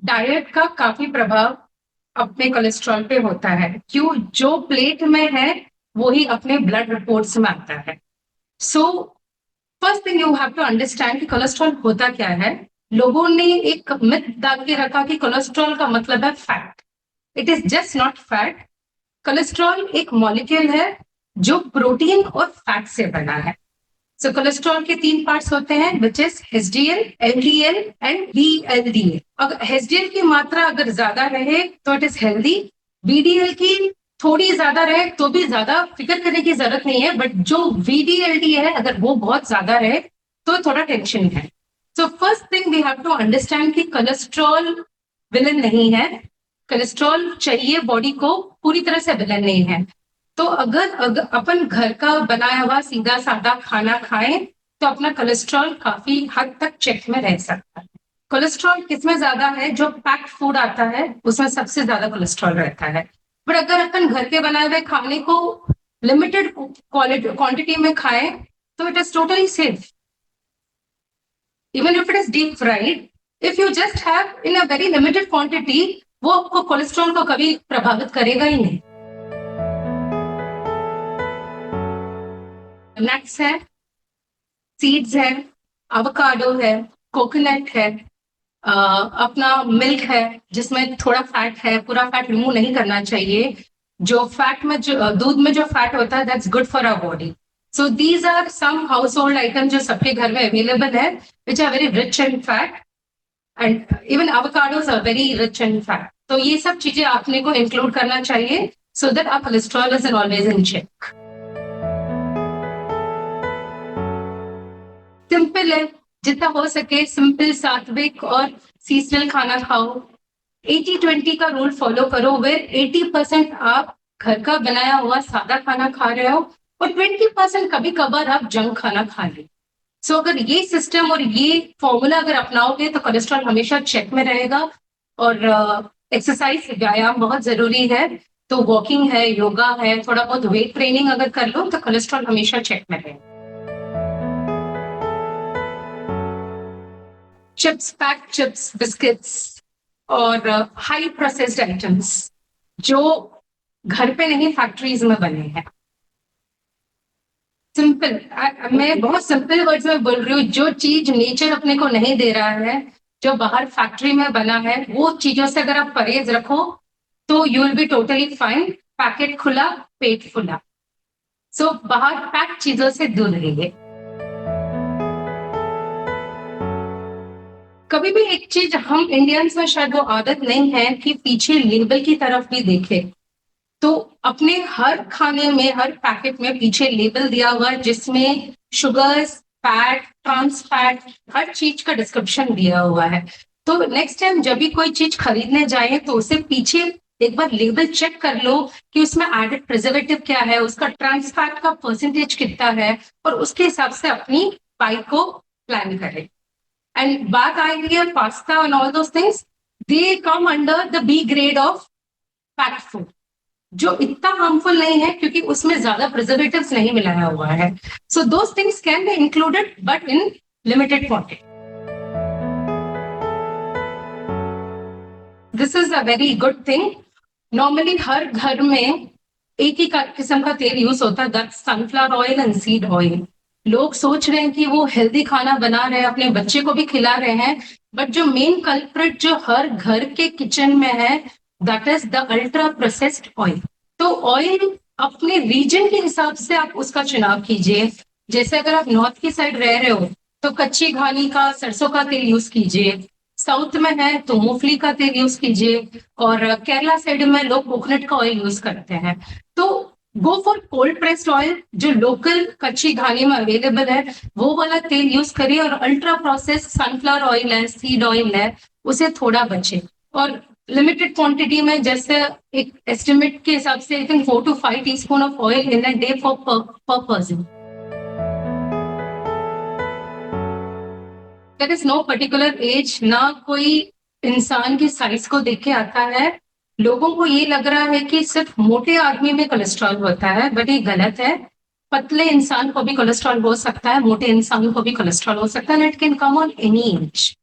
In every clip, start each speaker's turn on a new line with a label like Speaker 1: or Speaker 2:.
Speaker 1: Diet का काफी प्रभाव अपने कोलेस्ट्रॉल पे होता है। क्यों? जो प्लेट में है वही अपने ब्लड रिपोर्ट्स में आता है। So first thing you have to understand कि कोलेस्ट्रॉल होता क्या है। लोगों ने एक मिथ डाल के रखा कि कोलेस्ट्रॉल का मतलब है fat. It is just not fat. Cholesterol एक मॉलिक्यूल है जो प्रोटीन और फैट से बना है। सो कोलेस्ट्रॉल के तीन पार्ट्स होते हैं, which is HDL, LDL and VLDL. अगर एचडीएल की मात्रा अगर ज्यादा रहे तो इट इज हेल्दी। वीडीएल की थोड़ी ज्यादा रहे तो भी ज्यादा फिक्र करने की जरूरत नहीं है, बट जो वीडीएलडी है अगर वो बहुत ज्यादा रहे तो थोड़ा टेंशन है। So first thing we have to understand कि कोलेस्ट्रॉल विलन नहीं है। कोलेस्ट्रॉल चाहिए बॉडी को, पूरी तरह से विलन नहीं है। तो अगर अपन घर का बनाया हुआ सीधा सादा खाना खाएं तो अपना कोलेस्ट्रॉल काफी हद तक चेक में रह सकता है। कोलेस्ट्रॉल किसमें ज्यादा है? जो पैक्ड फूड आता है उसमें सबसे ज्यादा कोलेस्ट्रॉल रहता है। पर अगर अपन घर के बनाए हुए खाने को लिमिटेड क्वांटिटी में खाएं तो it is totally safe. Even if it is deep fried, if you just have in a very limited quantity, वो आपको कोलेस्ट्रॉल को कभी प्रभावित करेगा ही नहीं। नट्स है, सीड्स है, अवोकाडो है, कोकोनट है, अपना मिल्क है जिसमें थोड़ा फैट है, पूरा फैट रिमूव नहीं करना चाहिए। जो फैट में जो दूध में जो फैट होता है that's good for our body. So these are some household item जो सबके घर में अवेलेबल है, which are very rich in fat and even avocados are very rich in fat. तो ये सब चीजें आपने को इंक्लूड करना चाहिए so that our cholesterol is always in check. Simple है, जितना हो सके सिंपल, सात्विक और सीजनल खाना खाओ। 80-20 का रूल फॉलो करो, वेर 80% आप घर का बनाया हुआ सादा खाना खा रहे हो और 20% कभी कभार आप जंक खाना खा रहे हो। सो अगर ये सिस्टम और ये फॉर्मूला अगर अपनाओगे तो कोलेस्ट्रॉल हमेशा चेक में रहेगा। और एक्सरसाइज, व्यायाम बहुत जरूरी है। तो वॉकिंग है, योगा है, थोड़ा बहुत वेट ट्रेनिंग अगर कर लो तो कोलेस्ट्रॉल हमेशा चेक में रहेगा। चिप्स, पैक्ड चिप्स, बिस्किट्स और हाई प्रोसेस्ड आइटम्स जो घर पे नहीं फैक्ट्रीज में बने हैं। सिंपल, मैं बहुत सिंपल वर्ड्स में बोल रही हूँ, जो चीज नेचर अपने को नहीं दे रहा है, जो बाहर फैक्ट्री में बना है, वो चीजों से अगर आप परहेज रखो तो you will be totally fine. Packet खुला, पेट खुला। सो बाहर पैक्ड चीजों से दूर रहिए। कभी भी एक चीज हम इंडियंस में शायद वो आदत नहीं है कि पीछे लेबल की तरफ भी देखे। तो अपने हर खाने में, हर पैकेट में पीछे लेबल दिया हुआ है जिसमें शुगर्स, फैट, ट्रांस फैट, हर चीज का डिस्क्रिप्शन दिया हुआ है। तो नेक्स्ट टाइम जब भी कोई चीज खरीदने जाए तो उसे पीछे एक बार लेबल चेक कर लो कि उसमें एडेड प्रिजर्वेटिव क्या है, उसका ट्रांस फैट का परसेंटेज कितना है, और उसके हिसाब से अपनी बाइक को प्लान करें। And back idea, pasta and all those things, they come under the B grade of packed food, जो इतना हार्मफुल नहीं है क्योंकि उसमें ज्यादा प्रिजर्वेटिव्स नहीं मिलाया हुआ है। So those things can be included, but in limited quantity. This is a very good thing. Normally हर घर में एक ही किस्म का तेल यूज होता है, that's sunflower oil and seed oil. लोग सोच रहे हैं कि वो हेल्दी खाना बना रहे हैं, अपने बच्चे को भी खिला रहे हैं, बट जो मेन कल्प्रिट जो हर घर के किचन में है, that is the ultra processed oil. तो ऑयल अपने रीजन के हिसाब से आप उसका चुनाव कीजिए। जैसे अगर आप नॉर्थ की साइड रह रहे हो तो कच्ची घानी का सरसों का तेल यूज कीजिए, साउथ में है तो मूंगफली का तेल यूज कीजिए, और केरला साइड में लोग कोकोनट का ऑयल यूज करते हैं। तो go for cold pressed oil, जो लोकल कच्ची घानी में अवेलेबल है वो वाला तेल यूज करिए, और अल्ट्रा प्रोसेस सनफ्लावर ऑयल है, सीड ऑयल है, उसे थोड़ा बचे। और लिमिटेड क्वांटिटी में, जैसे एक एस्टिमेट के हिसाब से, I think 4 to 5 teaspoon of oil in a day for per person. There is no particular age, ना कोई इंसान की साइज को देख के आता है। लोगों को ये लग रहा है कि सिर्फ मोटे आदमी में कोलेस्ट्रॉल होता है, बट ये गलत है। पतले इंसान को भी कोलेस्ट्रॉल हो सकता है, मोटे इंसान को भी कोलेस्ट्रॉल हो सकता है, and it can come on any as.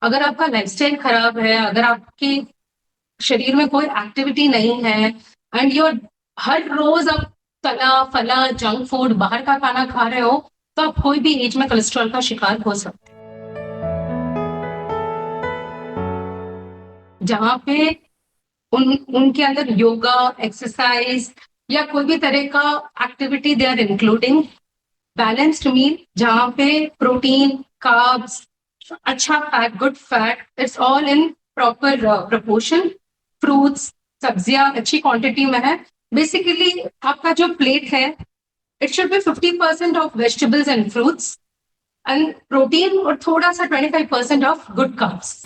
Speaker 1: अगर आपका लाइफस्टाइल खराब है, अगर आपके शरीर में कोई एक्टिविटी नहीं है एंड योर हर रोज आप तला फला जंक फूड बाहर का खाना खा रहे हो, तो आप कोई भी एज में कोलेस्ट्रॉल का शिकार हो सकते हैं। जहाँ पे उनके अंदर योगा, एक्सरसाइज या कोई भी तरह का activity they are including, balanced meal जहाँ पे प्रोटीन, कार्ब्स, अच्छा fat, good fat, it's all in proper proportion, fruits, सब्जियां अच्छी क्वांटिटी में है। बेसिकली आपका जो प्लेट है, it should be 50% of vegetables and fruits and protein, और थोड़ा सा 25% ऑफ गुड कार्ब्स।